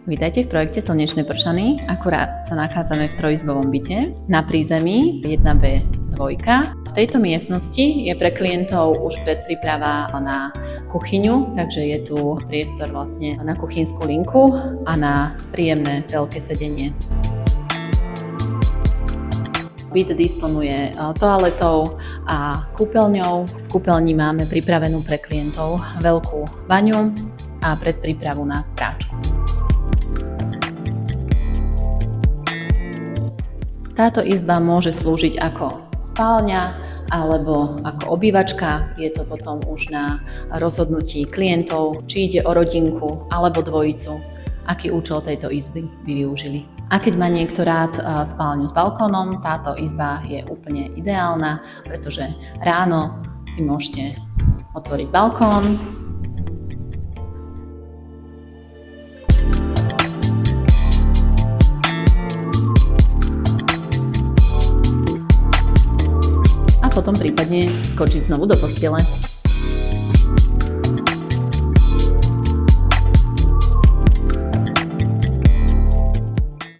Vítajte v projekte Slnečné pršany. Akurát sa nachádzame v trojizbovom byte na prízemí 1B 2. V tejto miestnosti je pre klientov už predpríprava na kuchyňu, takže je tu priestor vlastne na kuchynskú linku a na príjemné veľké sedenie. Byt disponuje toaletou a kúpeľňou. V kúpeľni máme pripravenú pre klientov veľkú baňu a predprípravu na práčku. Táto izba môže slúžiť ako spálňa alebo ako obývačka. Je to potom už na rozhodnutí klientov, či ide o rodinku alebo dvojicu, aký účel tejto izby by využili. A keď má niekto rád spálňu s balkónom, táto izba je úplne ideálna, pretože ráno si môžete otvoriť balkón, a potom prípadne skočiť znovu do postele.